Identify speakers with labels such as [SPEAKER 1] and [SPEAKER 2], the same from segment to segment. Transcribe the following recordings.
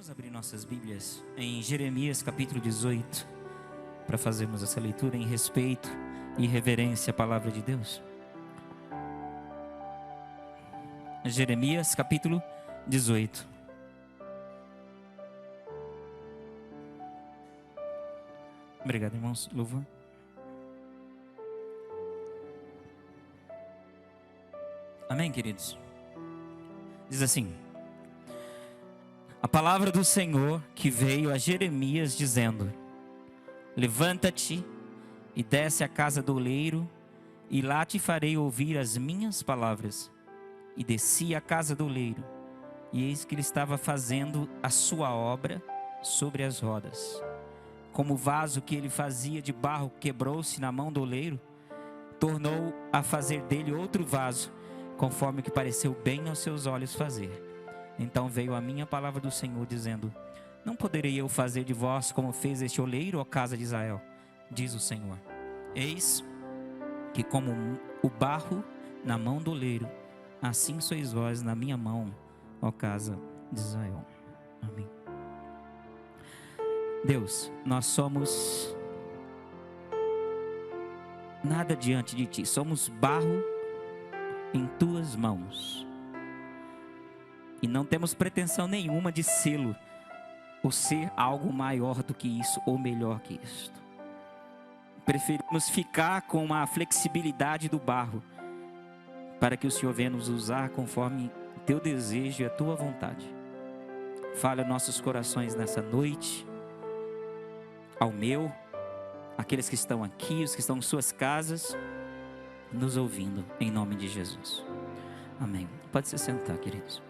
[SPEAKER 1] Vamos abrir nossas Bíblias em Jeremias capítulo 18, para fazermos essa leitura em respeito e reverência à palavra de Deus. Jeremias capítulo 18. Obrigado, irmãos. Louvor. Amém, queridos? Diz assim: a palavra do Senhor que veio a Jeremias dizendo: levanta-te e desce à casa do oleiro, e lá te farei ouvir as minhas palavras. E desci à casa do oleiro, e eis que ele estava fazendo a sua obra sobre as rodas. Como o vaso que ele fazia de barro quebrou-se na mão do oleiro, tornou a fazer dele outro vaso, conforme o que pareceu bem aos seus olhos fazer. Então veio a minha palavra do Senhor, dizendo: não poderei eu fazer de vós como fez este oleiro, ó casa de Israel? Diz o Senhor: eis que como o barro na mão do oleiro, assim sois vós na minha mão, ó casa de Israel. Amém. Deus, nós somos nada diante de Ti, somos barro em Tuas mãos. E não temos pretensão nenhuma de sê-lo, ou ser algo maior do que isso, ou melhor que isto. Preferimos ficar com a flexibilidade do barro, para que o Senhor venha nos usar conforme o Teu desejo e a Tua vontade. Fale aos nossos corações nessa noite, ao meu, aqueles que estão aqui, os que estão em suas casas, nos ouvindo, em nome de Jesus. Amém. Pode se sentar, queridos.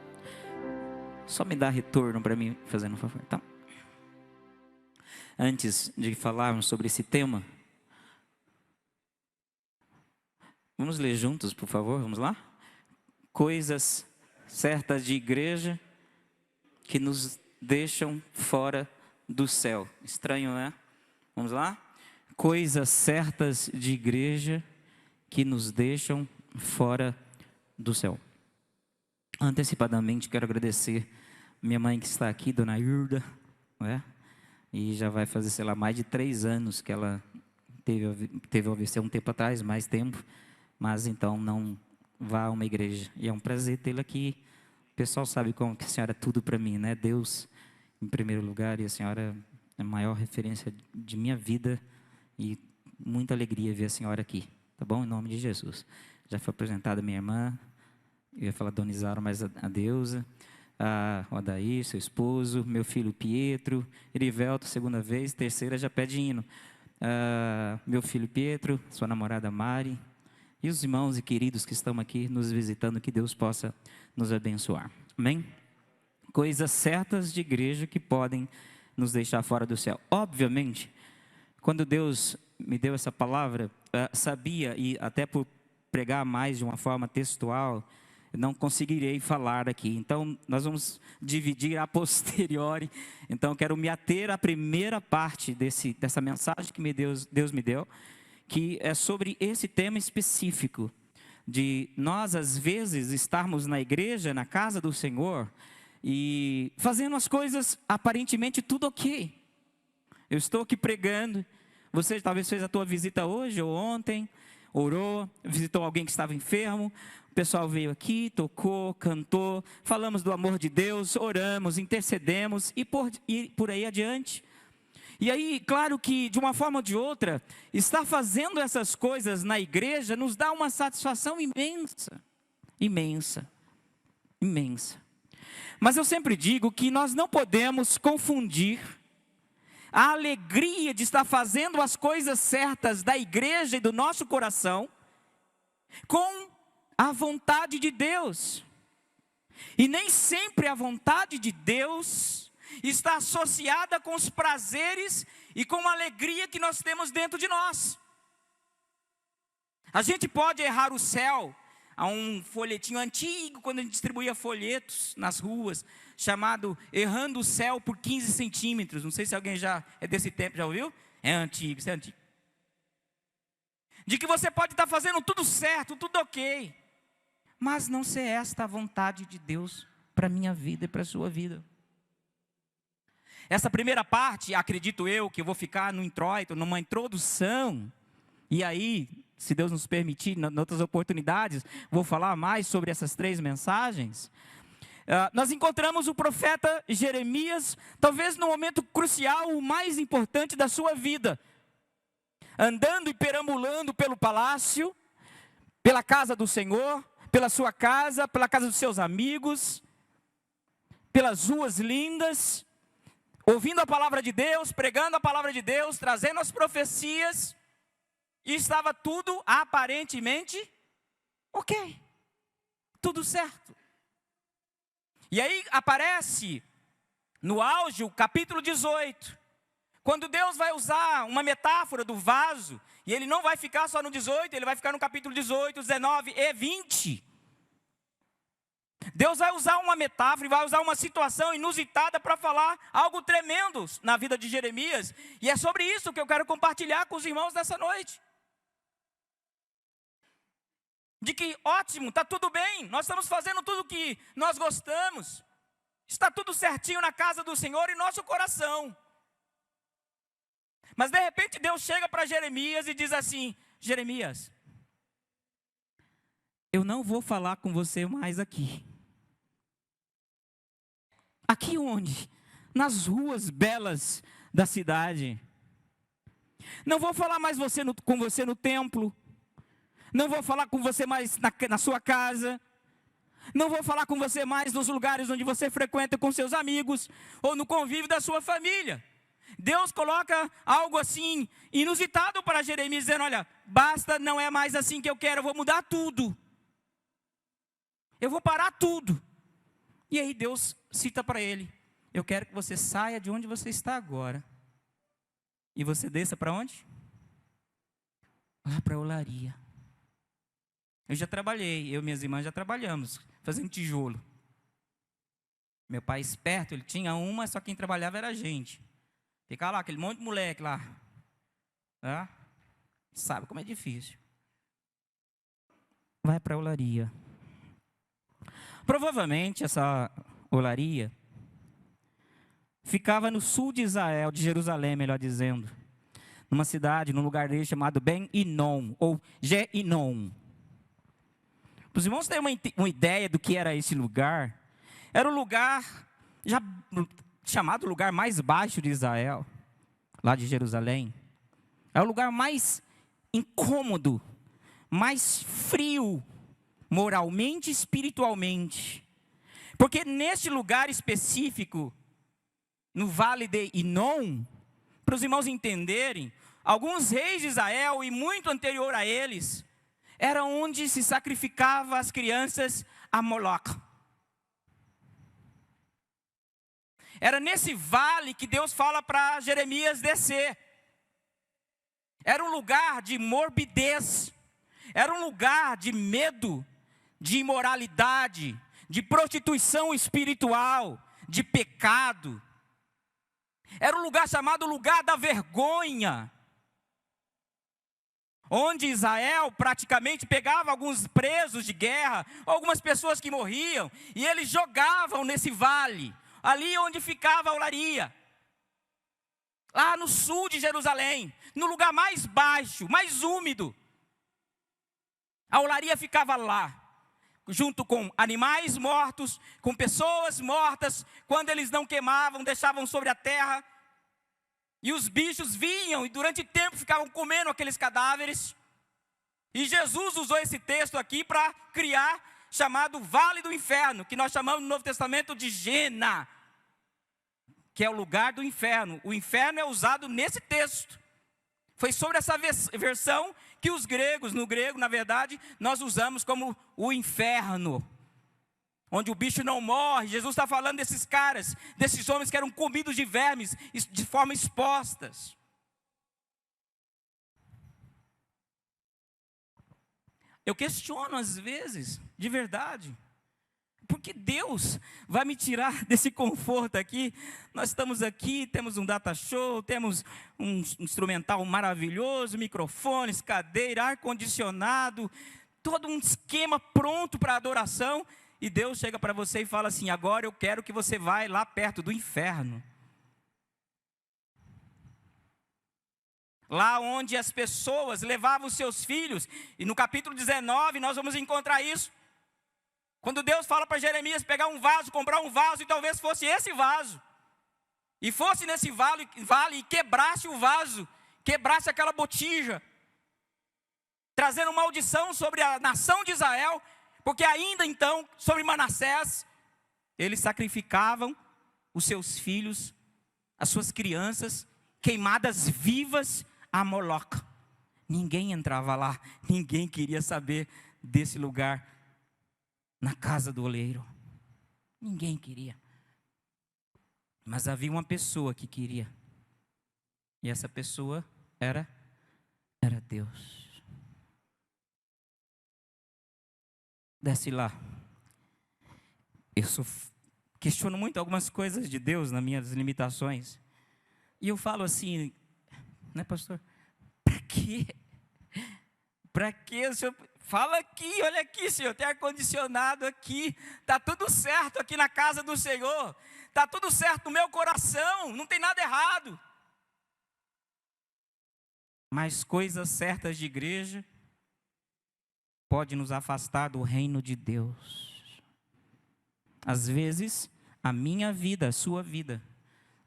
[SPEAKER 1] Só me dá retorno para mim, fazendo um favor, tá? Antes de falarmos sobre esse tema, vamos ler juntos, por favor, vamos lá? Coisas certas de igreja que nos deixam fora do céu. Estranho, né? Vamos lá? Coisas certas de igreja que nos deixam fora do céu. Antecipadamente quero agradecer minha mãe que está aqui, Dona Hilda, né? E já vai fazer, sei lá, mais de 3 anos que ela teve AVC um tempo atrás, mais tempo, mas então não vá a uma igreja. E é um prazer tê-la aqui. O pessoal sabe como que a senhora é tudo para mim, né? Deus em primeiro lugar, e a senhora é a maior referência de minha vida, e muita alegria ver a senhora aqui, tá bom? Em nome de Jesus. Já foi apresentada minha irmã, eu ia falar Dona Isaura, mas a Deusa, o Adair, seu esposo, meu filho Pietro, Erivelto, segunda vez, terceira já pede hino. Meu filho Pietro, sua namorada Mari, e os irmãos e queridos que estão aqui nos visitando, que Deus possa nos abençoar. Amém? Coisas certas de igreja que podem nos deixar fora do céu. Obviamente, quando Deus me deu essa palavra, sabia, e até por pregar mais de uma forma textual, não conseguirei falar aqui. Então, nós vamos dividir a posteriori. Então, quero me ater à primeira parte dessa mensagem que Deus me deu, que é sobre esse tema específico, de nós, às vezes, estarmos na igreja, na casa do Senhor, e fazendo as coisas aparentemente tudo ok. Eu estou aqui pregando, você talvez fez a tua visita hoje ou ontem, orou, visitou alguém que estava enfermo, o pessoal veio aqui, tocou, cantou, falamos do amor de Deus, oramos, intercedemos e por aí adiante. E aí, claro que de uma forma ou de outra, estar fazendo essas coisas na igreja nos dá uma satisfação imensa, imensa, imensa. Mas eu sempre digo que nós não podemos confundir a alegria de estar fazendo as coisas certas da igreja e do nosso coração com a vontade de Deus. E nem sempre a vontade de Deus está associada com os prazeres e com a alegria que nós temos dentro de nós. A gente pode errar o céu. Há um folhetinho antigo, quando a gente distribuía folhetos nas ruas, chamado Errando o Céu por 15 centímetros. Não sei se alguém já é desse tempo, já ouviu? É antigo, isso é antigo. De que você pode estar fazendo tudo certo, tudo ok, mas não ser esta a vontade de Deus para a minha vida e para a sua vida. Essa primeira parte, acredito eu, que eu vou ficar no introito, numa introdução, e aí, se Deus nos permitir, em outras oportunidades, vou falar mais sobre essas 3 mensagens. Nós encontramos o profeta Jeremias, talvez no momento crucial, o mais importante da sua vida, andando e perambulando pelo palácio, pela casa do Senhor, pela sua casa, pela casa dos seus amigos, pelas ruas lindas, ouvindo a palavra de Deus, pregando a palavra de Deus, trazendo as profecias, e estava tudo aparentemente ok, tudo certo. E aí aparece no auge o capítulo 18, quando Deus vai usar uma metáfora do vaso, e ele não vai ficar só no 18, ele vai ficar no capítulo 18, 19 e 20. Deus vai usar uma metáfora e vai usar uma situação inusitada para falar algo tremendo na vida de Jeremias. E é sobre isso que eu quero compartilhar com os irmãos nessa noite. De que, ótimo, está tudo bem, nós estamos fazendo tudo o que nós gostamos. Está tudo certinho na casa do Senhor em nosso coração. Mas de repente Deus chega para Jeremias e diz assim: Jeremias, eu não vou falar com você mais aqui. Aqui onde? Nas ruas belas da cidade. Não vou falar mais com você no templo. Não vou falar com você mais na sua casa. Não vou falar com você mais nos lugares onde você frequenta com seus amigos, ou no convívio da sua família. Deus coloca algo assim, inusitado para Jeremias, dizendo: olha, basta, não é mais assim que eu quero, eu vou mudar tudo. Eu vou parar tudo. E aí Deus cita para ele: eu quero que você saia de onde você está agora. E você desça para onde? Lá para a olaria. Eu já trabalhei, eu e minhas irmãs já trabalhamos, fazendo tijolo. Meu pai esperto, ele tinha uma, só quem trabalhava era a gente. Ficava lá, aquele monte de moleque lá. Sabe como é difícil. Vai para a olaria. Provavelmente essa olaria ficava no sul de Israel, de Jerusalém, melhor dizendo. Numa cidade, num lugar dele chamado Ben-Inom, ou Je-Inom. Para os irmãos terem uma ideia do que era esse lugar, era o lugar, já chamado lugar mais baixo de Israel, lá de Jerusalém. É o lugar mais incômodo, mais frio, moralmente e espiritualmente. Porque neste lugar específico, no vale de Inom, para os irmãos entenderem, alguns reis de Israel e muito anterior a eles, era onde se sacrificava as crianças a Moloque. Era nesse vale que Deus fala para Jeremias descer. Era um lugar de morbidez, era um lugar de medo, de imoralidade, de prostituição espiritual, de pecado. Era um lugar chamado lugar da vergonha, onde Israel praticamente pegava alguns presos de guerra, algumas pessoas que morriam, e eles jogavam nesse vale, ali onde ficava a olaria, lá no sul de Jerusalém, no lugar mais baixo, mais úmido. A olaria ficava lá, junto com animais mortos, com pessoas mortas. Quando eles não queimavam, deixavam sobre a terra, e os bichos vinham e durante tempo ficavam comendo aqueles cadáveres. E Jesus usou esse texto aqui para criar, chamado Vale do Inferno, que nós chamamos no Novo Testamento de Gena, que é o lugar do inferno. O inferno é usado nesse texto. Foi sobre essa versão que os gregos, no grego, na verdade, nós usamos como o inferno, onde o bicho não morre. Jesus está falando desses caras, desses homens que eram comidos de vermes, de forma expostas. Eu questiono às vezes, de verdade, porque Deus vai me tirar desse conforto aqui. Nós estamos aqui, temos um data show, temos um instrumental maravilhoso, microfones, cadeira, ar-condicionado, todo um esquema pronto para adoração. E Deus chega para você e fala assim: agora eu quero que você vá lá perto do inferno. lá onde as pessoas levavam seus filhos, e no capítulo 19 nós vamos encontrar isso, quando Deus fala para Jeremias pegar um vaso, comprar um vaso, e talvez fosse esse vaso, e fosse nesse vale e quebrasse o vaso, quebrasse aquela botija, trazendo maldição sobre a nação de Israel, porque ainda então, sobre Manassés, eles sacrificavam os seus filhos, as suas crianças, queimadas vivas a Moloca. Ninguém entrava lá, ninguém queria saber desse lugar, na casa do oleiro. Ninguém queria. Mas havia uma pessoa que queria. E essa pessoa era Deus. Desce lá. Questiono muito algumas coisas de Deus nas minhas limitações. E eu falo assim, né, pastor? Para quê? Para quê? O senhor fala aqui, olha aqui, Senhor, tem ar-condicionado aqui, está tudo certo aqui na casa do Senhor, está tudo certo no meu coração, não tem nada errado. Mas coisas certas de igreja pode nos afastar do reino de Deus. Às vezes, a minha vida, a sua vida,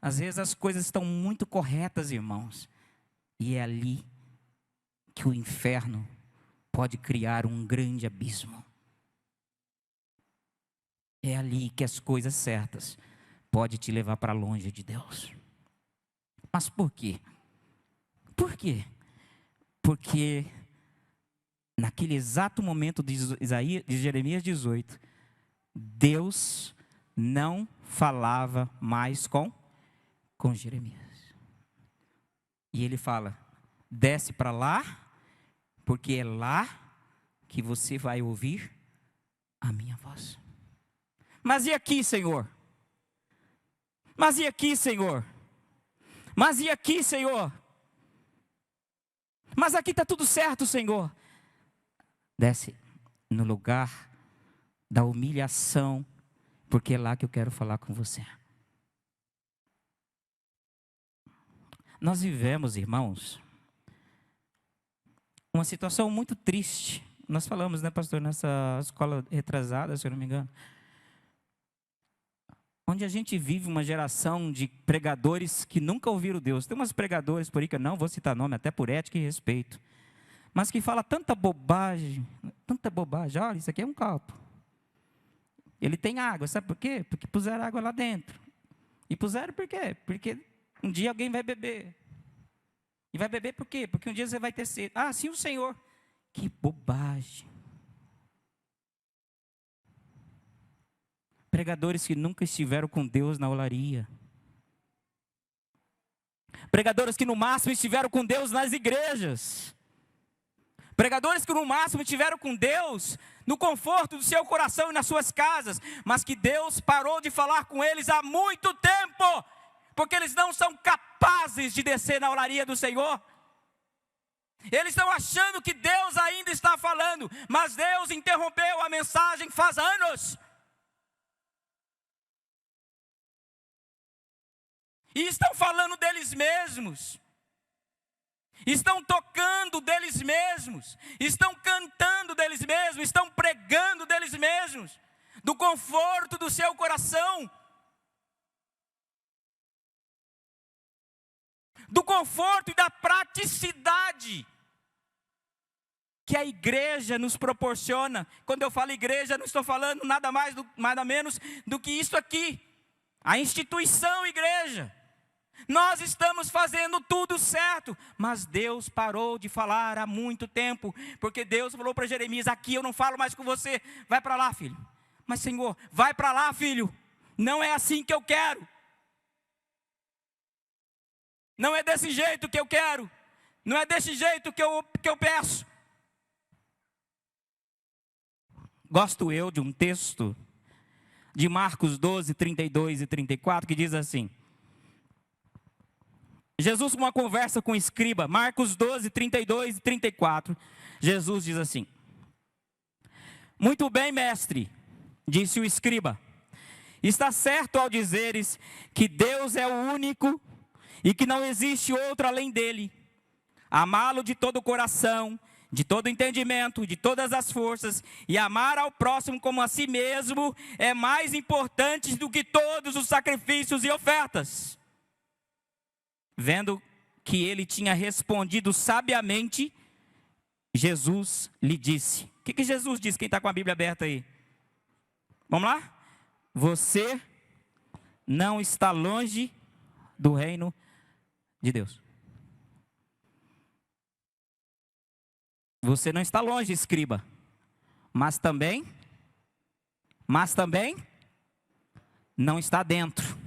[SPEAKER 1] às vezes as coisas estão muito corretas, irmãos, e é ali que o inferno pode criar um grande abismo. É ali que as coisas certas podem te levar para longe de Deus. Mas por quê? Por quê? Porque naquele exato momento de Jeremias 18, Deus não falava mais com Jeremias. E ele fala, desce para lá, porque é lá que você vai ouvir a minha voz. Mas e aqui, Senhor? Mas e aqui, Senhor? Mas e aqui, Senhor? Mas aqui está tudo certo, Senhor. Desce no lugar da humilhação, porque é lá que eu quero falar com você. Nós vivemos, irmãos, uma situação muito triste. Nós falamos, né, pastor, nessa escola retrasada, se eu não me engano, onde a gente vive uma geração de pregadores que nunca ouviram Deus. Tem umas pregadores por aí que eu não vou citar nome, até por ética e respeito, mas que fala tanta bobagem. Olha, isso aqui é um copo. Ele tem água, sabe por quê? Porque puseram água lá dentro. E puseram por quê? Porque um dia alguém vai beber. E vai beber por quê? Porque um dia você vai ter sede. Ah, sim, o Senhor. Que bobagem. Pregadores que nunca estiveram com Deus na olaria. Pregadores que no máximo estiveram com Deus nas igrejas. Pregadores que no máximo estiveram com Deus no conforto do seu coração e nas suas casas. Mas que Deus parou de falar com eles há muito tempo. Porque eles não são capazes de descer na olaria do Senhor. Eles estão achando que Deus ainda está falando, mas Deus interrompeu a mensagem faz anos. E estão falando deles mesmos. Estão tocando deles mesmos. Estão cantando deles mesmos. Estão pregando deles mesmos. Do conforto do seu coração. Do conforto e da praticidade que a igreja nos proporciona. Quando eu falo igreja, não estou falando nada menos do que isso aqui. A instituição igreja. Nós estamos fazendo tudo certo, mas Deus parou de falar há muito tempo, porque Deus falou para Jeremias, aqui eu não falo mais com você, vai para lá, filho. Mas Senhor, vai para lá, filho, não é assim que eu quero. Não é desse jeito que eu quero. Não é desse jeito que eu peço. Gosto eu de um texto de Marcos 12, 32 e 34, que diz assim. Jesus, numa conversa com o escriba, Marcos 12, 32 e 34, Jesus diz assim. Muito bem, mestre, disse o escriba. Está certo ao dizeres que Deus é o único e que não existe outro além dele. amá-lo de todo o coração, de todo o entendimento, de todas as forças, e amar ao próximo como a si mesmo, é mais importante do que todos os sacrifícios e ofertas. Vendo que ele tinha respondido sabiamente, Jesus lhe disse. O que Jesus disse? Quem está com a Bíblia aberta aí? Vamos lá? Você não está longe do reino de Deus. Você não está longe, escriba. Mas também não está dentro.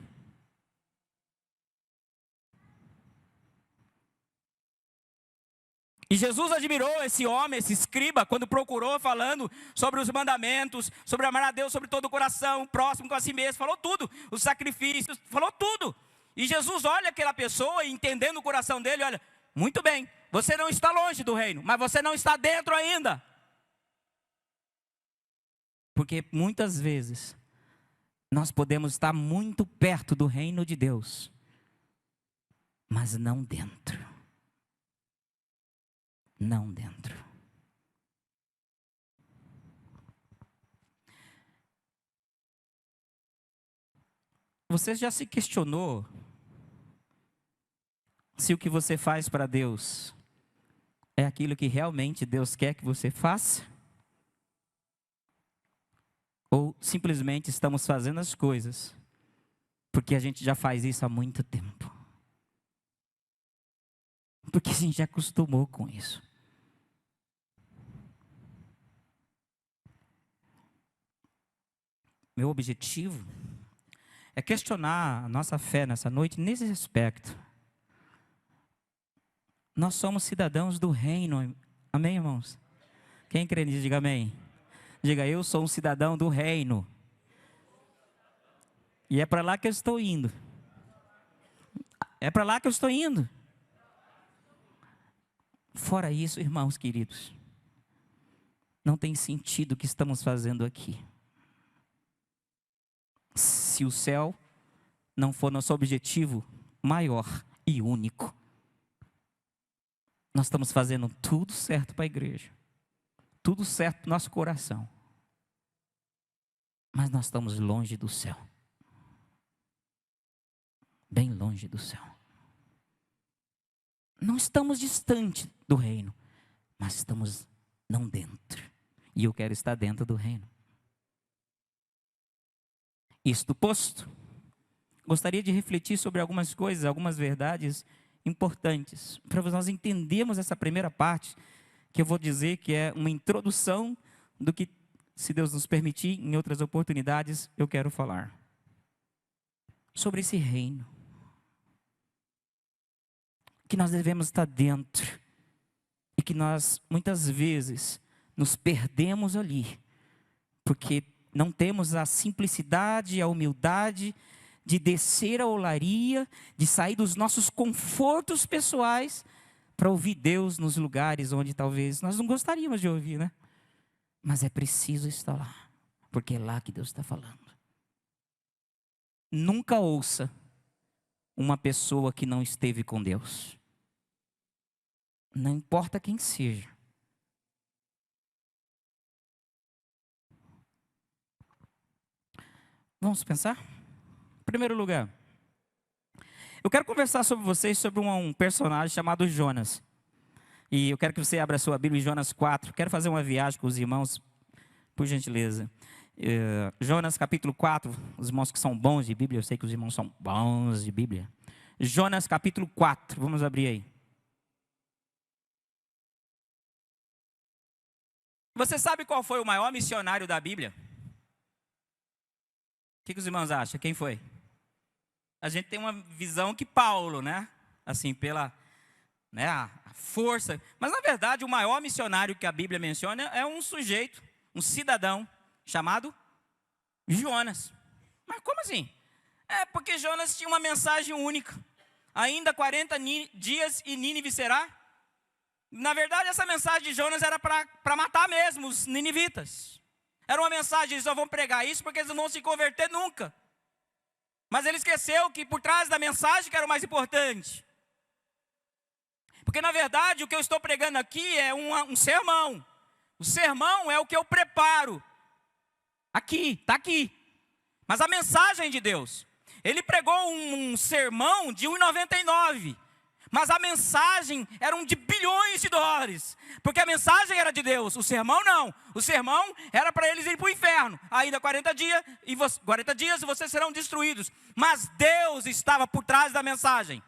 [SPEAKER 1] E Jesus admirou esse homem, esse escriba, quando procurou falando sobre os mandamentos, sobre amar a Deus sobre todo o coração, próximo com a si mesmo, falou tudo, os sacrifícios, falou tudo. E Jesus olha aquela pessoa e entendendo o coração dele, olha, muito bem, você não está longe do reino, mas você não está dentro ainda. Porque muitas vezes nós podemos estar muito perto do reino de Deus, mas não dentro. Não dentro. Você já se questionou se o que você faz para Deus é aquilo que realmente Deus quer que você faça? Ou simplesmente estamos fazendo as coisas porque a gente já faz isso há muito tempo? Porque a gente já acostumou com isso. Meu objetivo é questionar a nossa fé nessa noite nesse aspecto. Nós somos cidadãos do reino. Amém, irmãos? Quem crê nisso, diga amém. Diga, eu sou um cidadão do reino. E é para lá que eu estou indo. É para lá que eu estou indo. Fora isso, irmãos queridos, não tem sentido o que estamos fazendo aqui. Se o céu não for nosso objetivo maior e único, nós estamos fazendo tudo certo para a igreja, tudo certo para o nosso coração, mas nós estamos longe do céu, bem longe do céu. Não estamos distante do reino, mas estamos não dentro, e eu quero estar dentro do reino. Isto posto, gostaria de refletir sobre algumas coisas, algumas verdades importantes, para nós entendermos essa primeira parte, que eu vou dizer que é uma introdução do que, se Deus nos permitir, em outras oportunidades, eu quero falar. Sobre esse reino, que nós devemos estar dentro, e que nós, muitas vezes, nos perdemos ali, porque não temos a simplicidade e a humildade de descer a olaria, de sair dos nossos confortos pessoais para ouvir Deus nos lugares onde talvez nós não gostaríamos de ouvir, né? Mas é preciso estar lá, porque é lá que Deus está falando. Nunca ouça uma pessoa que não esteve com Deus. Não importa quem seja. Vamos pensar? Em primeiro lugar, eu quero conversar sobre vocês sobre um personagem chamado Jonas. E eu quero que você abra a sua Bíblia em Jonas 4. Quero fazer uma viagem com os irmãos, por gentileza. Jonas capítulo 4, os irmãos que são bons de Bíblia, eu sei que os irmãos são bons de Bíblia. Jonas capítulo 4, vamos abrir aí. Você sabe qual foi o maior missionário da Bíblia? O que os irmãos acham? Quem foi? A gente tem uma visão que Paulo, né? Assim, pela a força. Mas, na verdade, o maior missionário que a Bíblia menciona é um sujeito, um cidadão, chamado Jonas. Mas como assim? É porque Jonas tinha uma mensagem única. Ainda 40 dias e Nínive será? Na verdade, essa mensagem de Jonas era para matar mesmo os ninivitas. Era uma mensagem, eles só vão pregar isso porque eles não vão se converter nunca. Mas ele esqueceu que por trás da mensagem que era o mais importante. Porque, na verdade, o que eu estou pregando aqui é um sermão. O sermão é o que eu preparo. Aqui, está aqui. Mas a mensagem de Deus. Ele pregou um sermão de 1,99. Mas a mensagem era de bilhões de dólares. Porque a mensagem era de Deus. O sermão não. O sermão era para eles irem para o inferno. Ainda 40 dias e vocês serão destruídos. Mas Deus estava por trás da mensagem.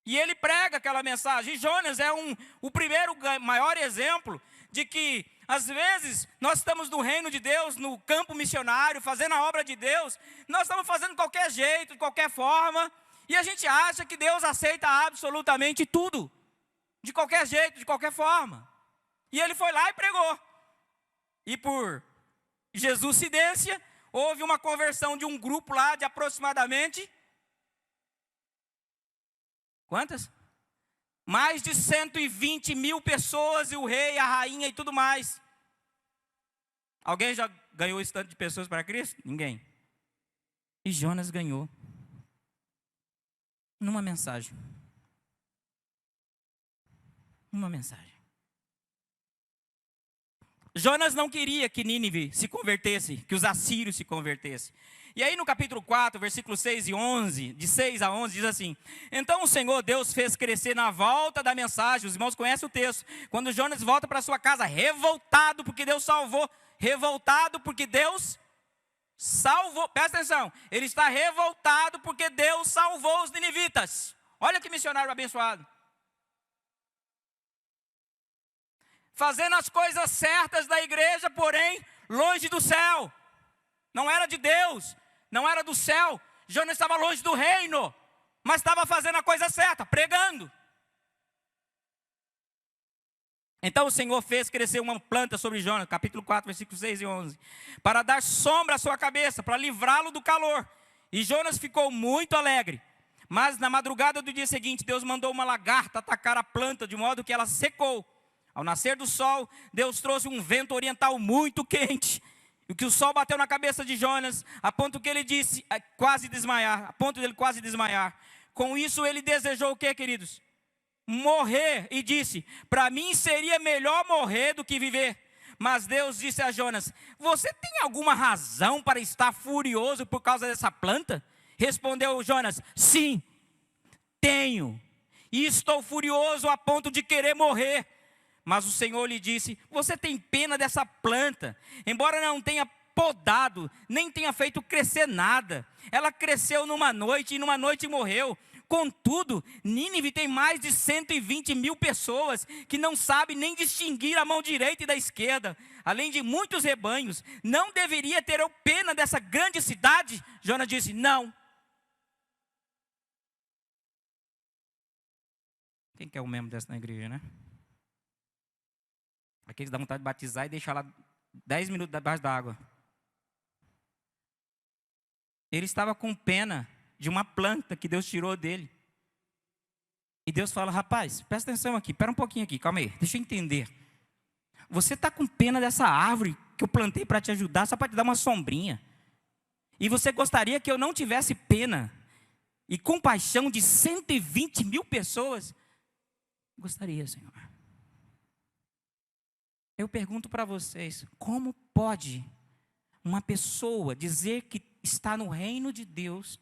[SPEAKER 1] E ele prega aquela mensagem. E Jonas é o primeiro maior exemplo de que, às vezes, nós estamos no reino de Deus, no campo missionário, fazendo a obra de Deus. Nós estamos fazendo de qualquer jeito, de qualquer forma. E a gente acha que Deus aceita absolutamente tudo. De qualquer jeito, de qualquer forma. E ele foi lá e pregou. E por Jesucidência, houve uma conversão de um grupo lá de aproximadamente... Quantas? Mais de 120 mil pessoas, e o rei, a rainha e tudo mais. Alguém já ganhou esse tanto de pessoas para Cristo? Ninguém. E Jonas ganhou. Numa mensagem. Uma mensagem. Jonas não queria que Nínive se convertesse, que os assírios se convertessem. E aí no capítulo 4, versículos 6 e 11, de 6 a 11, diz assim: Então o Senhor Deus fez crescer na volta da mensagem, os irmãos conhecem o texto, quando Jonas volta para sua casa revoltado porque Deus salvou, revoltado porque Deus salvou, presta atenção, ele está revoltado porque Deus salvou os ninivitas. Olha que missionário abençoado. Fazendo as coisas certas da igreja, porém longe do céu. Não era de Deus, não era do céu. Jonas estava longe do reino, mas estava fazendo a coisa certa, pregando. Então o Senhor fez crescer uma planta sobre Jonas, capítulo 4, versículos 6 e 11, para dar sombra à sua cabeça, para livrá-lo do calor. E Jonas ficou muito alegre. Mas na madrugada do dia seguinte, Deus mandou uma lagarta atacar a planta, de modo que ela secou. Ao nascer do sol, Deus trouxe um vento oriental muito quente, e que o sol bateu na cabeça de Jonas, a ponto que ele disse, quase desmaiar, a ponto dele quase desmaiar. Com isso ele desejou o que, queridos? Morrer, e disse: para mim seria melhor morrer do que viver. Mas Deus disse a Jonas: você tem alguma razão para estar furioso por causa dessa planta? Respondeu Jonas: sim, tenho, e estou furioso a ponto de querer morrer. Mas o Senhor lhe disse: você tem pena dessa planta, embora não tenha podado, nem tenha feito crescer nada. Ela cresceu numa noite, e numa noite morreu. Contudo, Nínive tem mais de 120 mil pessoas, que não sabem nem distinguir a mão direita e da esquerda, além de muitos rebanhos. Não deveria ter eu pena dessa grande cidade? Jonas disse: não. Quem que é o membro dessa na igreja, né? Aqueles dá vontade de batizar e deixar lá 10 minutos debaixo d'água. Ele estava com pena de uma planta que Deus tirou dele. E Deus fala: rapaz, presta atenção aqui, espera um pouquinho aqui, calma aí, deixa eu entender. Você está com pena dessa árvore que eu plantei para te ajudar, só para te dar uma sombrinha. E você gostaria que eu não tivesse pena e compaixão de 120 mil pessoas? Gostaria, Senhor. Eu pergunto para vocês: como pode uma pessoa dizer que está no reino de Deus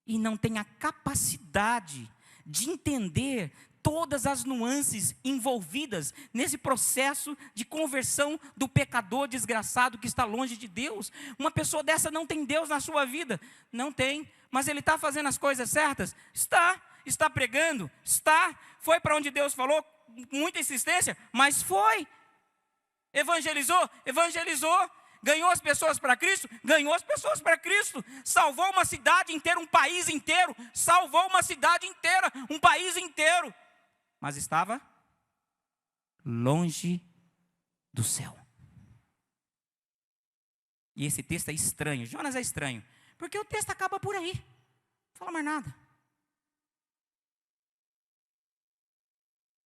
[SPEAKER 1] e não tem a capacidade de entender todas as nuances envolvidas nesse processo de conversão do pecador desgraçado que está longe de Deus? Uma pessoa dessa não tem Deus na sua vida? Não tem. Mas ele está fazendo as coisas certas? Está pregando? Foi para onde Deus falou, muita insistência, mas foi. Evangelizou? Ganhou as pessoas para Cristo? Ganhou as pessoas para Cristo. Salvou uma cidade inteira, um país inteiro. Salvou uma cidade inteira, um país inteiro. Mas estava longe do céu. E esse texto é estranho. Jonas é estranho, porque o texto acaba por aí. Não fala mais nada.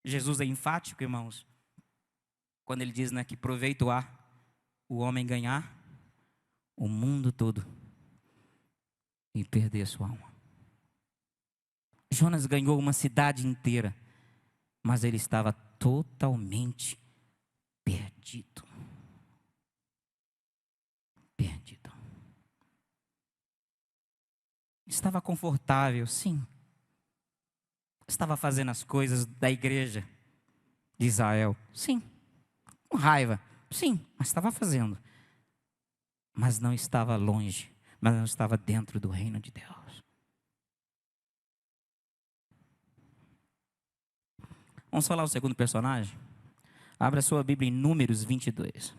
[SPEAKER 1] Jesus é enfático, irmãos, quando ele diz, né, que proveito há o homem ganhar o mundo todo e perder a sua alma. Jonas ganhou uma cidade inteira, mas ele estava totalmente perdido. Perdido. Estava confortável, sim. Estava fazendo as coisas da igreja de Israel, sim. Com raiva, sim, mas estava fazendo. Mas não estava longe, mas não estava dentro do reino de Deus. Vamos falar o segundo personagem? Abra sua Bíblia em Números 22.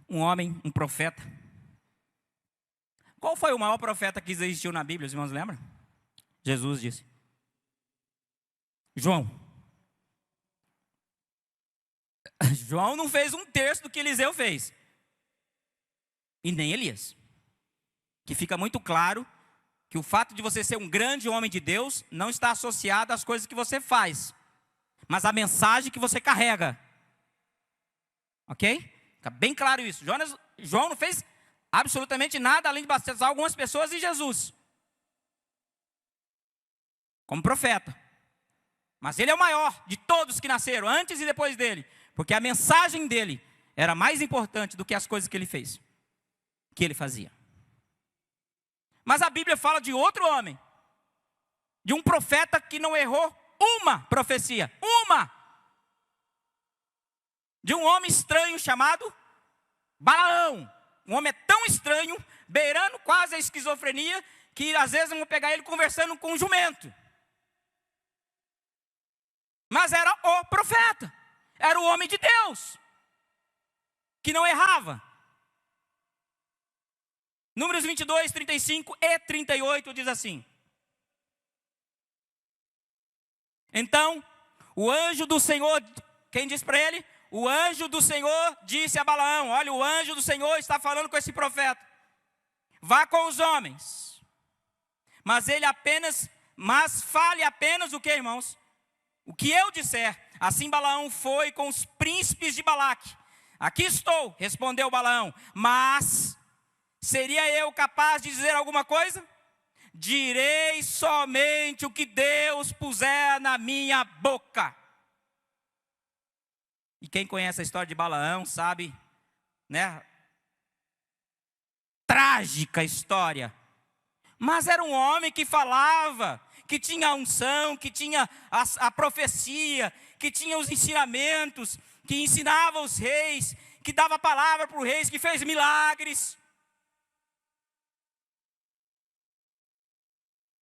[SPEAKER 1] Um homem, um profeta. Qual foi o maior profeta que existiu na Bíblia, os irmãos lembram? Jesus disse. João. João não fez um terço do que Eliseu fez. E nem Elias. Que fica muito claro que o fato de você ser um grande homem de Deus não está associado às coisas que você faz, mas à mensagem que você carrega. Ok? Fica bem claro isso. João não fez absolutamente nada além de batizar algumas pessoas em Jesus. Como profeta. Mas ele é o maior de todos que nasceram, antes e depois dele. Porque a mensagem dele era mais importante do que as coisas que ele fez. Que ele fazia. Mas a Bíblia fala de outro homem. De um profeta que não errou uma profecia. Uma! De um homem estranho chamado Balaão. Um homem tão estranho, beirando quase a esquizofrenia, que às vezes vão pegar ele conversando com um jumento. Mas era o profeta. Era o homem de Deus. Que não errava. Números 22, 35 e 38 diz assim. Então, o anjo do Senhor, quem diz para ele? O anjo do Senhor disse a Balaão, olha, o anjo do Senhor está falando com esse profeta. Vá com os homens. Mas fale apenas o que, irmãos? O que eu disser. Assim Balaão foi com os príncipes de Balaque. Aqui estou, respondeu Balaão, mas seria eu capaz de dizer alguma coisa? Direi somente o que Deus puser na minha boca. E quem conhece a história de Balaão sabe, né? Trágica história. Mas era um homem que falava, que tinha a unção, que tinha a profecia, que tinha os ensinamentos, que ensinava os reis, que dava palavra para os reis, que fez milagres.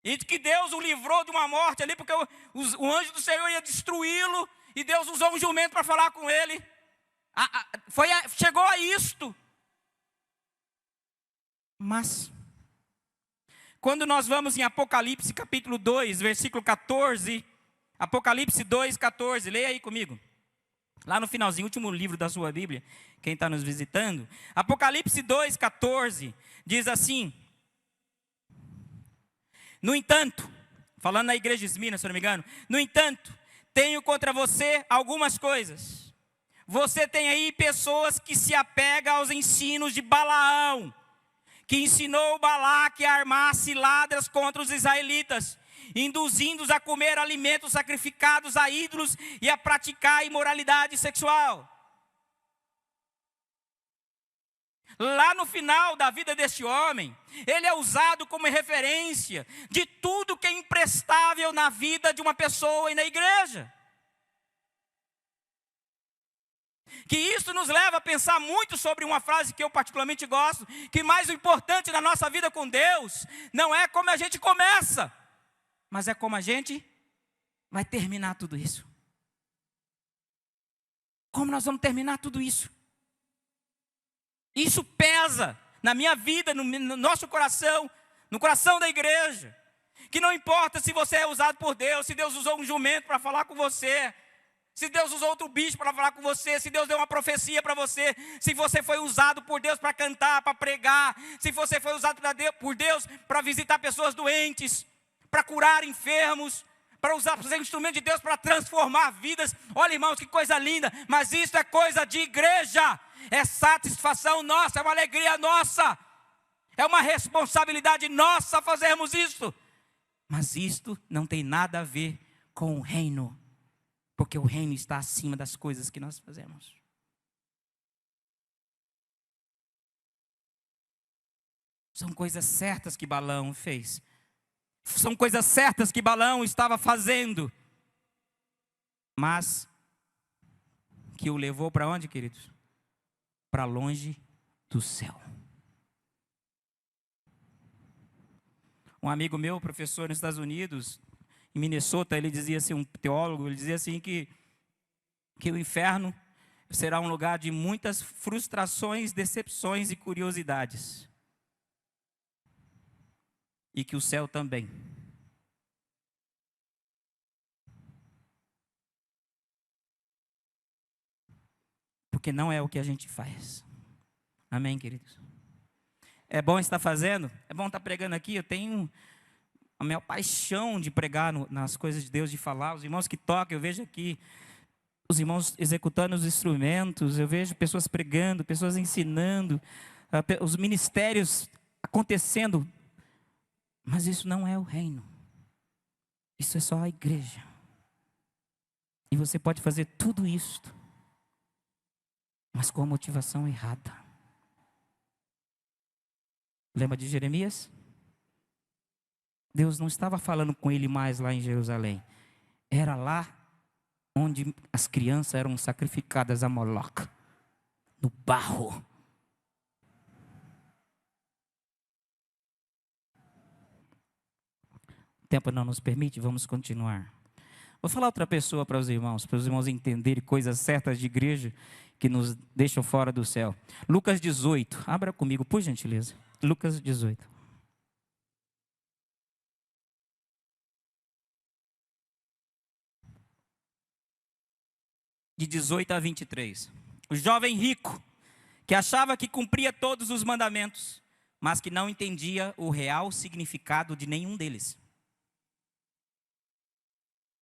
[SPEAKER 1] E que Deus o livrou de uma morte ali, porque o anjo do Senhor ia destruí-lo, e Deus usou um jumento para falar com ele. Chegou a isto. Mas, quando nós vamos em Apocalipse capítulo 2, versículo 14, Apocalipse 2, 14, leia aí comigo. Lá no finalzinho, último livro da sua Bíblia, quem está nos visitando. Apocalipse 2, 14, diz assim. No entanto, falando na igreja de Esmirna, se eu não me engano. No entanto, tenho contra você algumas coisas. Você tem aí pessoas que se apegam aos ensinos de Balaão, que ensinou Balaque a armar ciladas contra os israelitas, induzindo-os a comer alimentos sacrificados a ídolos e a praticar imoralidade sexual. Lá no final da vida deste homem, ele é usado como referência de tudo que é imprestável na vida de uma pessoa e na igreja. Que isso nos leva a pensar muito sobre uma frase que eu particularmente gosto, que mais o importante na nossa vida com Deus não é como a gente começa, mas é como a gente vai terminar tudo isso. Como nós vamos terminar tudo isso? Isso pesa na minha vida, no nosso coração, no coração da igreja. Que não importa se você é usado por Deus, se Deus usou um jumento para falar com você, se Deus usou outro bicho para falar com você, se Deus deu uma profecia para você, se você foi usado por Deus para cantar, para pregar, se você foi usado por Deus para visitar pessoas doentes, para curar enfermos, para ser um instrumento de Deus para transformar vidas. Olha, irmãos, que coisa linda, mas isso é coisa de igreja. É satisfação nossa, é uma alegria nossa. É uma responsabilidade nossa fazermos isto. Mas isto não tem nada a ver com o reino, porque o reino está acima das coisas que nós fazemos. São coisas certas que Balaão fez. São coisas certas que Balaão estava fazendo. Mas que o levou para onde, queridos? Para longe do céu. Um amigo meu, professor nos Estados Unidos, em Minnesota, ele dizia assim, um teólogo, ele dizia assim que o inferno será um lugar de muitas frustrações, decepções e curiosidades. E que o céu também. Porque não é o que a gente faz. Amém, queridos? É bom estar fazendo? É bom estar pregando aqui? Eu tenho a minha paixão de pregar nas coisas de Deus, de falar. Os irmãos que tocam, eu vejo aqui os irmãos executando os instrumentos, eu vejo pessoas pregando, pessoas ensinando, os ministérios acontecendo. Mas isso não é o reino. Isso é só a igreja. E você pode fazer tudo isto, mas com a motivação errada. Lembra de Jeremias? Deus não estava falando com ele mais lá em Jerusalém. Era lá onde as crianças eram sacrificadas a Moloque, no barro. O tempo não nos permite, vamos continuar. Vou falar outra pessoa para os irmãos entenderem coisas certas de igreja que nos deixam fora do céu. Lucas 18, abra comigo, por gentileza. Lucas 18. De 18 a 23. O jovem rico, que achava que cumpria todos os mandamentos, mas que não entendia o real significado de nenhum deles.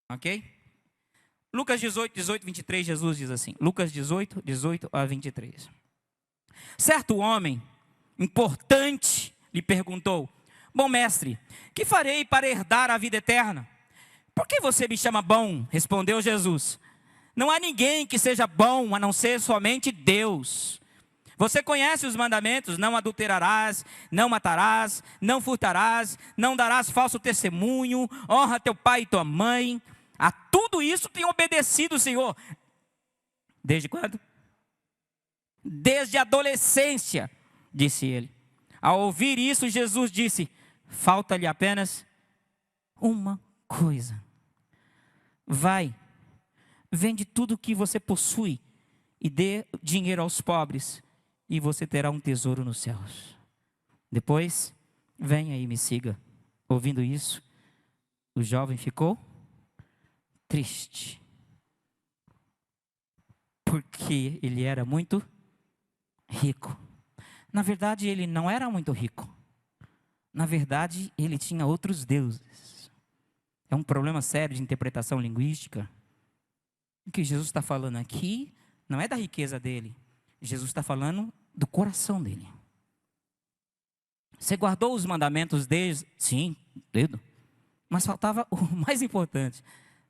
[SPEAKER 1] Ok? Lucas 18, 23, Jesus diz assim. Lucas 18, 18 a 23. Certo homem importante lhe perguntou: bom mestre, que farei para herdar a vida eterna? Por que você me chama bom? Respondeu Jesus. Não há ninguém que seja bom a não ser somente Deus. Você conhece os mandamentos: não adulterarás, não matarás, não furtarás, não darás falso testemunho, honra teu pai e tua mãe. A tudo isso tem obedecido o Senhor. Desde quando? Desde a adolescência, disse ele. Ao ouvir isso, Jesus disse: falta-lhe apenas uma coisa. Vai, vende tudo o que você possui e dê dinheiro aos pobres, e você terá um tesouro nos céus. Depois, venha e me siga. Ouvindo isso, o jovem ficou triste, porque ele era muito rico. Na verdade, ele não era muito rico. Na verdade, ele tinha outros deuses. É um problema sério de interpretação linguística. O que Jesus está falando aqui não é da riqueza dele. Jesus está falando do coração dele. Você guardou os mandamentos dele? Sim, dedo. Mas faltava o mais importante: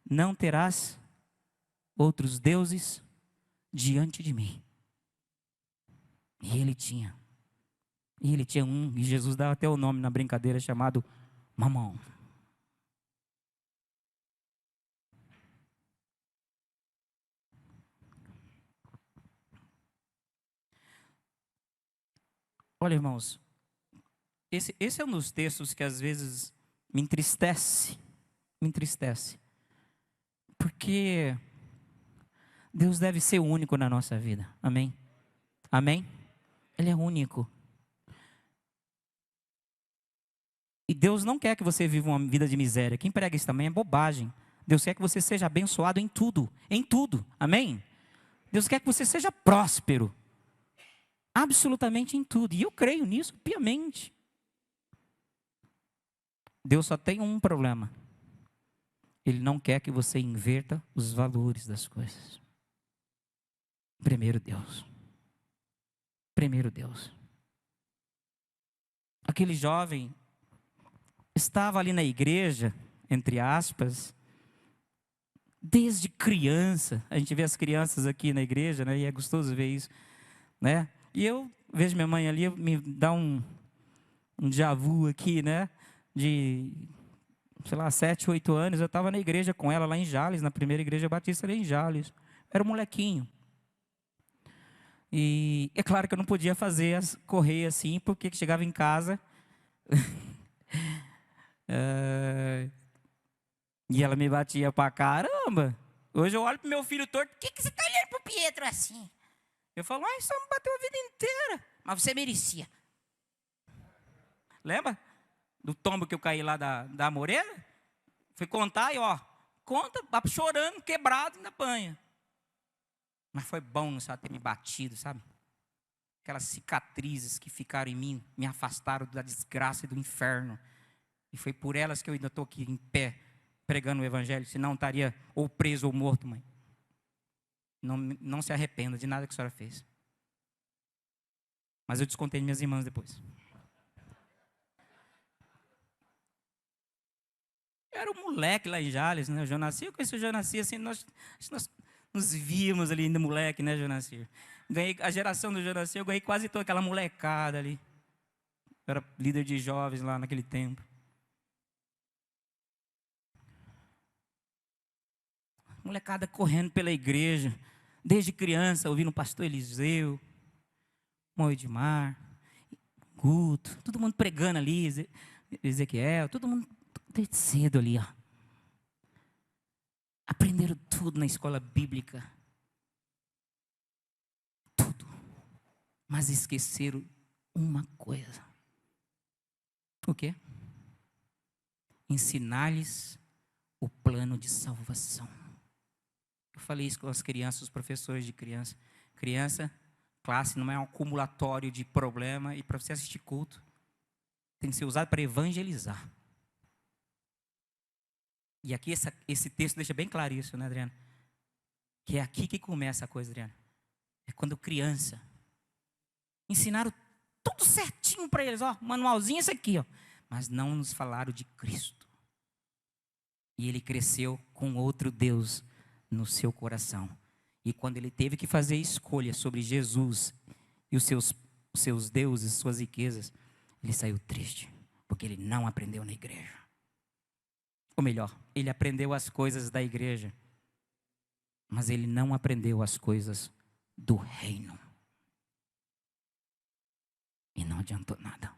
[SPEAKER 1] não terás outros deuses diante de mim. E ele tinha. E ele tinha um, e Jesus dá até o nome na brincadeira, chamado Mamão. Olha, irmãos, esse é um dos textos que às vezes me entristece. Me entristece. Porque Deus deve ser único na nossa vida. Amém? Amém? Ele é único. E Deus não quer que você viva uma vida de miséria. Quem prega isso também é bobagem. Deus quer que você seja abençoado em tudo. Em tudo. Amém? Deus quer que você seja próspero. Absolutamente em tudo. E eu creio nisso piamente. Deus só tem um problema. Ele não quer que você inverta os valores das coisas. Primeiro Deus. Primeiro Deus. aquele jovem estava ali na igreja, entre aspas, desde criança. A gente vê as crianças aqui na igreja, né? E é gostoso ver isso, né? E eu vejo minha mãe ali, me dá um déjà vu aqui, né? De, sei lá, 7, 8 anos, eu estava na igreja com ela lá em Jales, na primeira igreja batista ali em Jales. Era um molequinho. E é claro que eu não podia correr assim, porque chegava em casa e ela me batia pra caramba. Hoje eu olho pro meu filho torto, por que você tá olhando pro Pietro assim? Eu falo, só me bateu a vida inteira. Mas você merecia. Lembra do tombo que eu caí lá da Morena? Fui contar e conta, chorando, quebrado, ainda apanha. Mas foi bom só ter me batido, sabe? Aquelas cicatrizes que ficaram em mim, me afastaram da desgraça e do inferno. E foi por elas que eu ainda estou aqui em pé, pregando o evangelho, senão estaria ou preso ou morto, mãe. Não se arrependa de nada que a senhora fez. Mas eu descontei minhas irmãs depois. Eu era um moleque lá em Jales, né? O Jonacir, eu conheci o Jonacir, assim, nós nos víamos ali ainda moleque, né, Jonacir? Ganhei a geração do Jonacir, eu ganhei quase toda aquela molecada ali. Eu era líder de jovens lá naquele tempo. Molecada correndo pela igreja, desde criança, ouvindo o pastor Eliseu, Moidmar, Guto, todo mundo pregando ali, Ezequiel, todo mundo desde cedo ali, Aprenderam tudo na escola bíblica. Tudo. Mas esqueceram uma coisa. O quê? Ensinar-lhes o plano de salvação. Eu falei isso com as crianças, os professores de criança. Criança, classe não é um acumulatório de problema. E para você assistir culto, tem que ser usado para evangelizar. E aqui esse texto deixa bem claro isso, né, Adriana? Que é aqui que começa a coisa, Adriana. É quando criança. Ensinaram tudo certinho para eles, manualzinho esse aqui, mas não nos falaram de Cristo. E ele cresceu com outro Deus no seu coração. E quando ele teve que fazer escolha sobre Jesus e os seus deuses, suas riquezas, ele saiu triste, porque ele não aprendeu na igreja. Ou melhor, ele aprendeu as coisas da igreja, mas ele não aprendeu as coisas do reino. E não adiantou nada.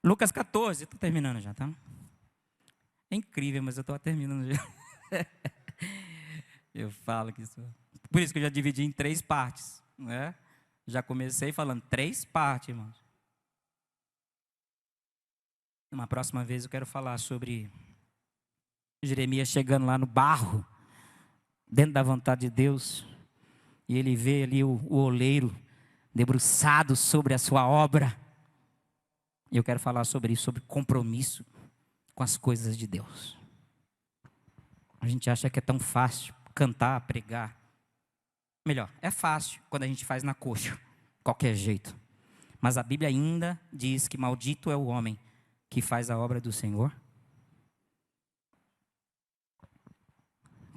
[SPEAKER 1] Lucas 14, estou terminando já, tá? É incrível, mas eu estou terminando já. Eu falo que isso... Por isso que eu já dividi em 3 partes, né? Já comecei falando 3 partes, irmãos. Uma próxima vez eu quero falar sobre Jeremias chegando lá no barro, dentro da vontade de Deus, e ele vê ali o oleiro debruçado sobre a sua obra. E eu quero falar sobre isso, sobre compromisso com as coisas de Deus. A gente acha que é tão fácil cantar, pregar. Melhor, é fácil quando a gente faz na coxa, qualquer jeito. Mas a Bíblia ainda diz que maldito é o homem que faz a obra do Senhor.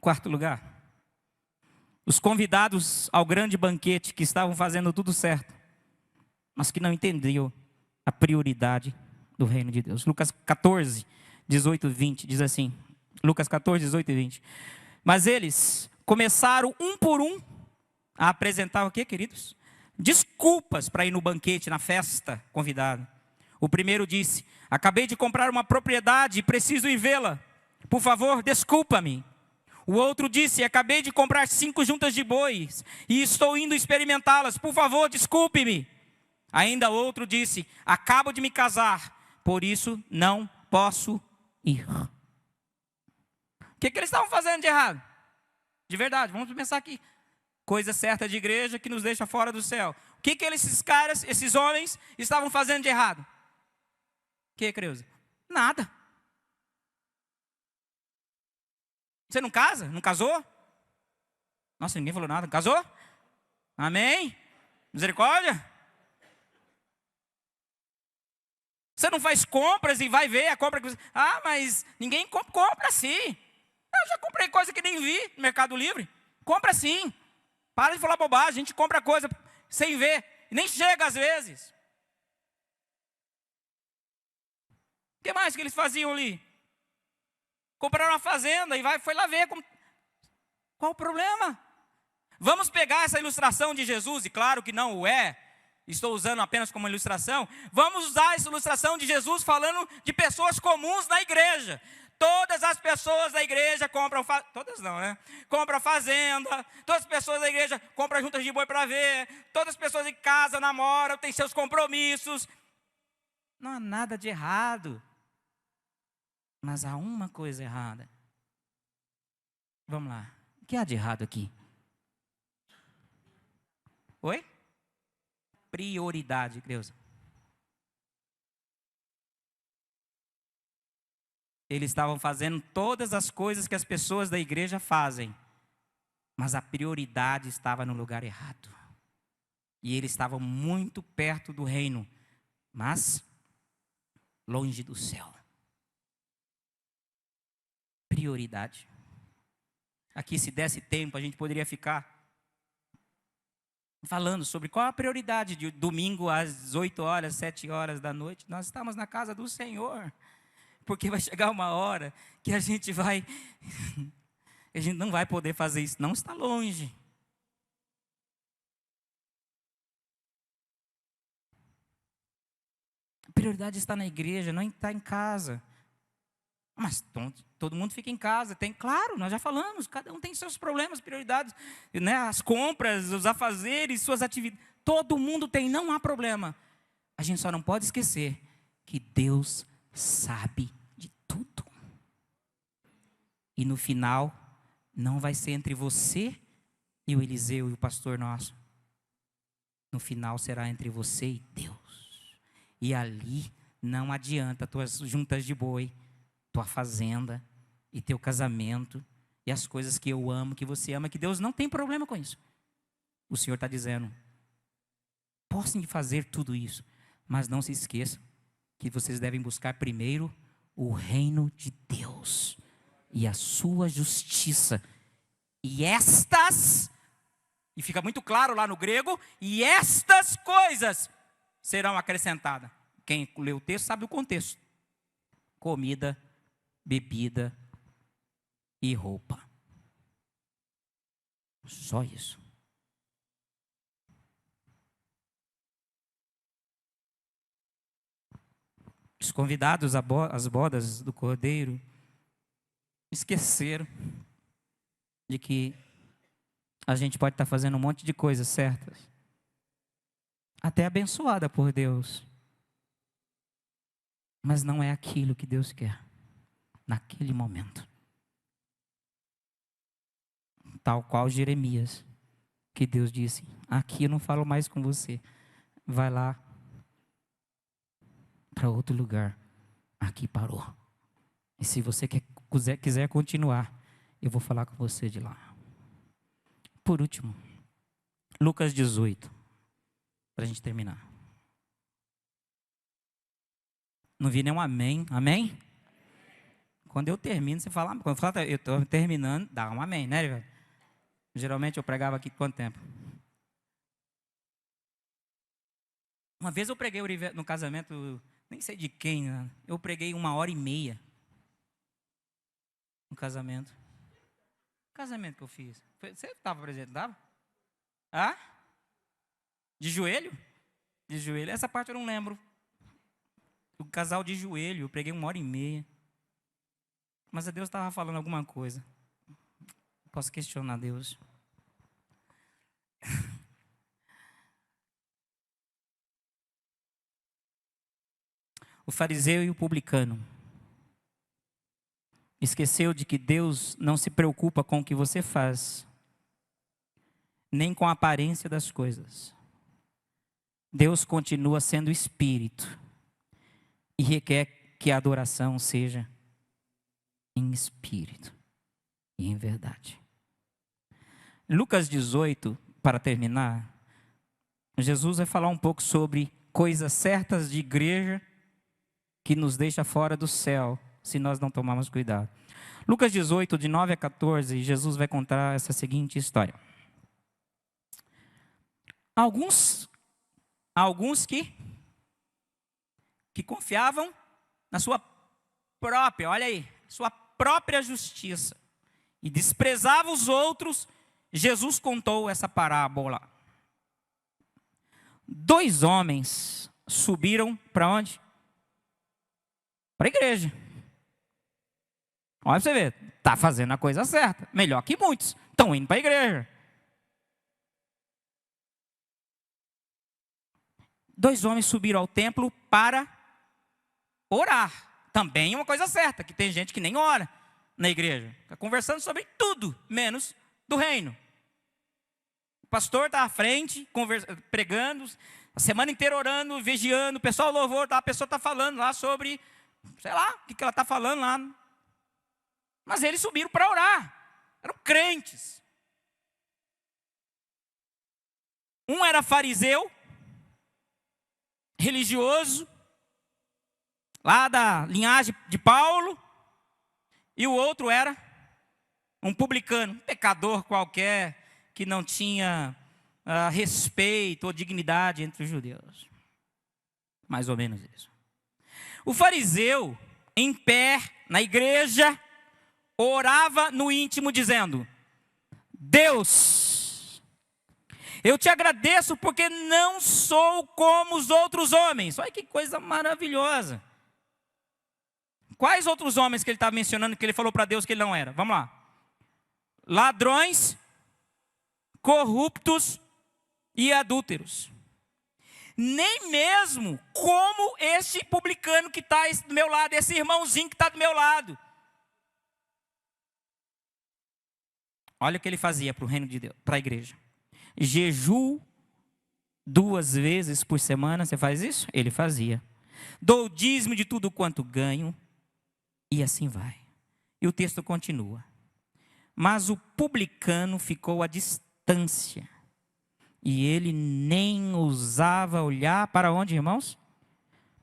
[SPEAKER 1] 4º lugar, os convidados ao grande banquete que estavam fazendo tudo certo, mas que não entendiam a prioridade do reino de Deus. Lucas 14, 18 e 20 diz assim. Lucas 14, 18 e 20. Mas eles começaram um por um a apresentar o quê, queridos? Desculpas para ir no banquete, na festa convidada. O primeiro disse: acabei de comprar uma propriedade e preciso ir vê-la. Por favor, desculpa-me. O outro disse: acabei de comprar 5 juntas de bois e estou indo experimentá-las. Por favor, desculpe-me. Ainda outro disse: acabo de me casar, por isso não posso ir. O que eles estavam fazendo de errado? De verdade, vamos pensar aqui. Coisa certa de igreja que nos deixa fora do céu. O que esses caras, esses homens, estavam fazendo de errado? O que, Creuza? Nada. Você não casa? Não casou? Nossa, ninguém falou nada. Casou? Amém? Misericórdia? Você não faz compras e vai ver a compra que você... Ah, mas ninguém compra sim. Eu já comprei coisa que nem vi no Mercado Livre. Compra sim. Para de falar bobagem, a gente compra coisa sem ver. E nem chega às vezes. O que mais que eles faziam ali? Compraram uma fazenda e foi lá ver. Qual o problema? Vamos pegar essa ilustração de Jesus, e claro que não o é. Estou usando apenas como ilustração. Vamos usar essa ilustração de Jesus falando de pessoas comuns na igreja. Todas as pessoas da igreja compram, todas não, né? Compram fazenda, todas as pessoas da igreja compram juntas de boi para ver, todas as pessoas em casa namoram, têm seus compromissos. Não há nada de errado, mas há uma coisa errada. Vamos lá, o que há de errado aqui? Oi? Prioridade, Creuza. Eles estavam fazendo todas as coisas que as pessoas da igreja fazem, mas a prioridade estava no lugar errado. E eles estavam muito perto do reino, mas longe do céu. Prioridade. Aqui, se desse tempo, a gente poderia ficar falando sobre qual a prioridade de domingo às 8 horas, 7 horas da noite. Nós estamos na casa do Senhor. Porque vai chegar uma hora que a gente não vai poder fazer isso, não está longe. A prioridade está na igreja, não está em casa. Mas todo mundo fica em casa, claro, nós já falamos, cada um tem seus problemas, prioridades, né? As compras, os afazeres, suas atividades, todo mundo tem, não há problema. A gente só não pode esquecer que Deus sabe de tudo. E no final, não vai ser entre você e o Eliseu e o pastor nosso. No final será entre você e Deus. E ali não adianta tuas juntas de boi, tua fazenda e teu casamento e as coisas que eu amo, que você ama, que Deus não tem problema com isso. O Senhor está dizendo, possam fazer tudo isso, mas não se esqueçam que vocês devem buscar primeiro o reino de Deus e a sua justiça. E fica muito claro lá no grego, e estas coisas serão acrescentadas. Quem lê o texto sabe o contexto. Comida, bebida e roupa. Só isso. Os convidados às bodas do Cordeiro esqueceram de que a gente pode estar fazendo um monte de coisas certas, até abençoada por Deus, mas não é aquilo que Deus quer naquele momento. Tal qual Jeremias, que Deus disse, aqui eu não falo mais com você, vai lá para outro lugar, aqui parou. E se você quiser continuar, eu vou falar com você de lá. Por último, Lucas 18, para a gente terminar. Não vi nenhum amém. Amém? Quando eu termino, você fala, quando eu estou terminando, dá um amém, né, velho? Geralmente eu pregava aqui quanto tempo? Uma vez eu preguei no casamento, nem sei de quem, né? Eu preguei 1h30 no casamento. Casamento que eu fiz. Você estava presente, não estava? Ah? De joelho? De joelho. Essa parte eu não lembro. O casal de joelho, eu preguei 1h30. Mas a Deus estava falando alguma coisa. Posso questionar Deus. O fariseu e o publicano esqueceu de que Deus não se preocupa com o que você faz, nem com a aparência das coisas. Deus continua sendo espírito e requer que a adoração seja em espírito e em verdade. Lucas 18, para terminar, Jesus vai falar um pouco sobre coisas certas de igreja que nos deixa fora do céu, se nós não tomarmos cuidado. Lucas 18, de 9 a 14, Jesus vai contar essa seguinte história. Alguns que confiavam na sua própria, olha aí, sua própria justiça, e desprezavam os outros, Jesus contou essa parábola. 2 homens subiram para onde? Para a igreja. Olha para você ver, está fazendo a coisa certa, melhor que muitos, estão indo para a igreja. 2 homens subiram ao templo para orar. Também é uma coisa certa, que tem gente que nem ora na igreja. Está conversando sobre tudo, menos do reino. O pastor está à frente, pregando, a semana inteira orando, vigiando, o pessoal louvor, a pessoa está falando lá sobre, sei lá, o que ela está falando lá. Mas eles subiram para orar, eram crentes. Um era fariseu, religioso, lá da linhagem de Paulo, e o outro era um publicano, um pecador qualquer, que não tinha respeito ou dignidade entre os judeus. Mais ou menos isso. O fariseu, em pé, na igreja, orava no íntimo dizendo: Deus, eu te agradeço porque não sou como os outros homens. Olha que coisa maravilhosa. Quais outros homens que ele estava mencionando que ele falou para Deus que ele não era? Vamos lá. Ladrões, corruptos e adúlteros. Nem mesmo como este publicano que está do meu lado, esse irmãozinho que está do meu lado. Olha o que ele fazia para o reino de Deus, para a igreja. Jejum 2 vezes por semana, você faz isso? Ele fazia. Dou dízimo de tudo quanto ganho, e assim vai. E o texto continua. Mas o publicano ficou à distância, e ele nem ousava olhar para onde, irmãos?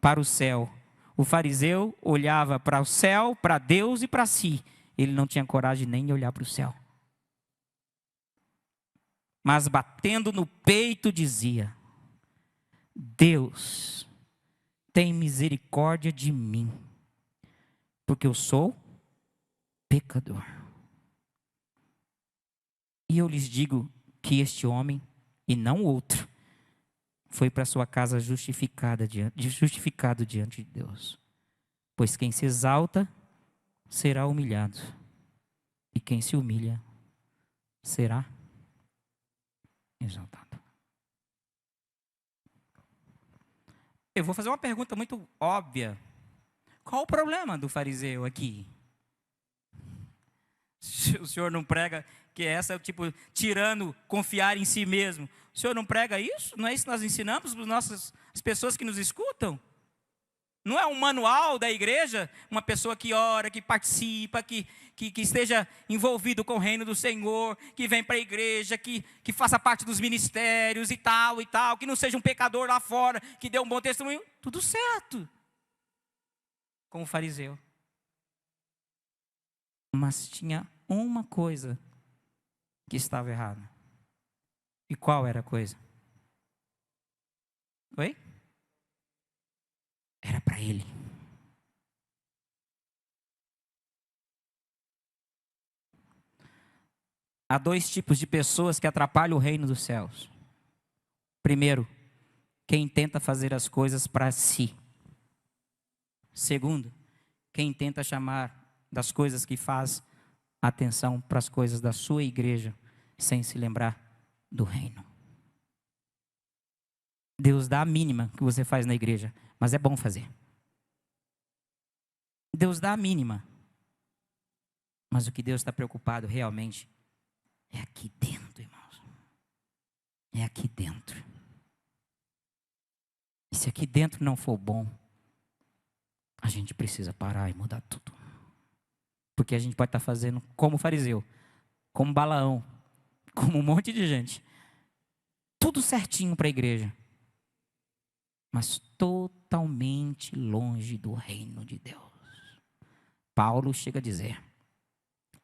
[SPEAKER 1] Para o céu. O fariseu olhava para o céu, para Deus e para si. Ele não tinha coragem nem de olhar para o céu. Mas batendo no peito dizia: Deus, tem misericórdia de mim, porque eu sou pecador. E eu lhes digo que este homem, e não outro, foi para sua casa justificado diante de Deus. Pois quem se exalta será humilhado, e quem se humilha será exaltado. Eu vou fazer uma pergunta muito óbvia. Qual o problema do fariseu aqui? O senhor não prega que essa é o tipo, tirando, confiar em si mesmo. O senhor não prega isso? Não é isso que nós ensinamos para as pessoas que nos escutam? Não é um manual da igreja? Uma pessoa que ora, que participa, que esteja envolvido com o reino do Senhor, que vem para a igreja, que faça parte dos ministérios e tal, que não seja um pecador lá fora, que dê um bom testemunho. Tudo certo. Com o fariseu. Mas tinha uma coisa que estava errada. E qual era a coisa? Oi? Era para ele. Há 2 tipos de pessoas que atrapalham o reino dos céus. Primeiro, quem tenta fazer as coisas para si. Segundo, quem tenta chamar das coisas que faz atenção para as coisas da sua igreja, sem se lembrar do reino. Deus dá a mínima que você faz na igreja, mas é bom fazer. Deus dá a mínima, mas o que Deus está preocupado realmente é aqui dentro, irmãos. É aqui dentro. E se aqui dentro não for bom, a gente precisa parar e mudar tudo. Porque a gente pode estar fazendo como fariseu, como Balaão, como um monte de gente. Tudo certinho para a igreja. mas totalmente longe do reino de Deus. Paulo chega a dizer,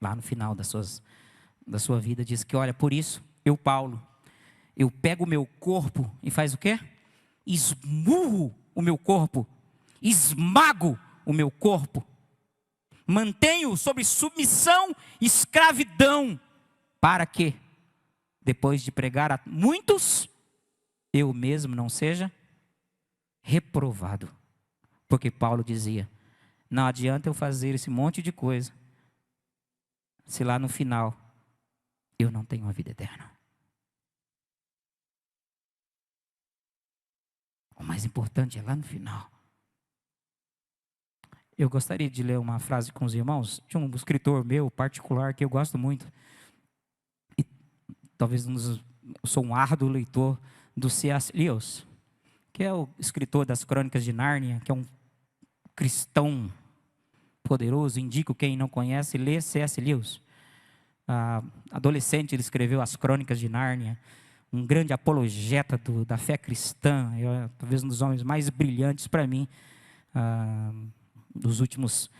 [SPEAKER 1] lá no final da sua vida, diz que, olha, por isso, eu, Paulo, eu pego o meu corpo e faz o quê? Esmurro o meu corpo, esmago o meu corpo, mantenho sob submissão e escravidão, para que, depois de pregar a muitos, eu mesmo não seja reprovado. Porque Paulo dizia, não adianta eu fazer esse monte de coisa, se lá no final eu não tenho a vida eterna. O mais importante é lá no final. Eu gostaria de ler uma frase com os irmãos, de um escritor meu particular, que eu gosto muito. E talvez eu sou um árduo leitor do C.S. Lewis, que é o escritor das Crônicas de Nárnia, que é um cristão poderoso. Indico quem não conhece, lê C.S. Lewis. Adolescente, ele escreveu as Crônicas de Nárnia, um grande apologeta da fé cristã, talvez um dos homens mais brilhantes para mim, dos últimos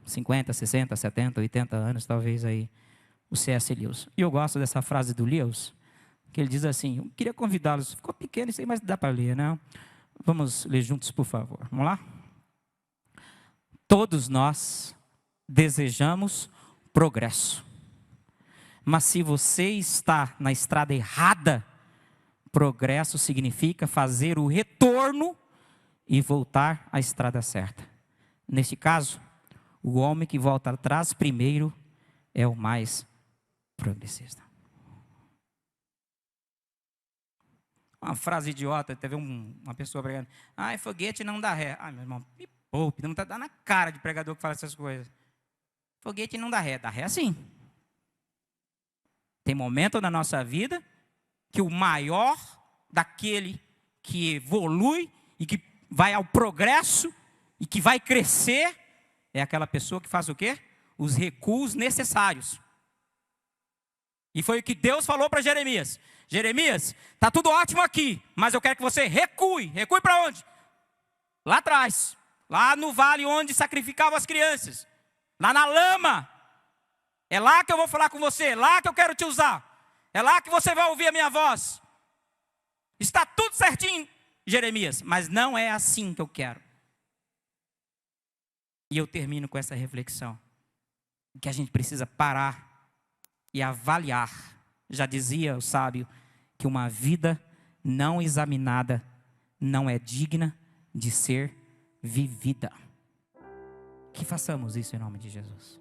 [SPEAKER 1] 50, 60, 70, 80 anos, talvez aí, o C.S. Lewis. E eu gosto dessa frase do Lewis, que ele diz assim, eu queria convidá-los, ficou pequeno isso aí, mas dá para ler, né? Vamos ler juntos, por favor. Vamos lá? Todos nós desejamos progresso. Mas se você está na estrada errada, progresso significa fazer o retorno e voltar à estrada certa. Neste caso, o homem que volta atrás primeiro é o mais progressista. Uma frase idiota, teve uma pessoa pregando, foguete não dá ré. Meu irmão, me poupe, não está dando na cara de pregador que fala essas coisas. Foguete não dá ré sim. Tem momento na nossa vida que o maior daquele que evolui e que vai ao progresso e que vai crescer é aquela pessoa que faz o quê? Os recuos necessários. E foi o que Deus falou para Jeremias. Jeremias, está tudo ótimo aqui, mas eu quero que você recue. Recue para onde? Lá atrás. Lá no vale onde sacrificavam as crianças. Lá na lama. É lá que eu vou falar com você, é lá que eu quero te usar. É lá que você vai ouvir a minha voz. Está tudo certinho, Jeremias, mas não é assim que eu quero. E eu termino com essa reflexão, que a gente precisa parar e avaliar. Já dizia o sábio, que uma vida não examinada não é digna de ser vivida. Que façamos isso em nome de Jesus.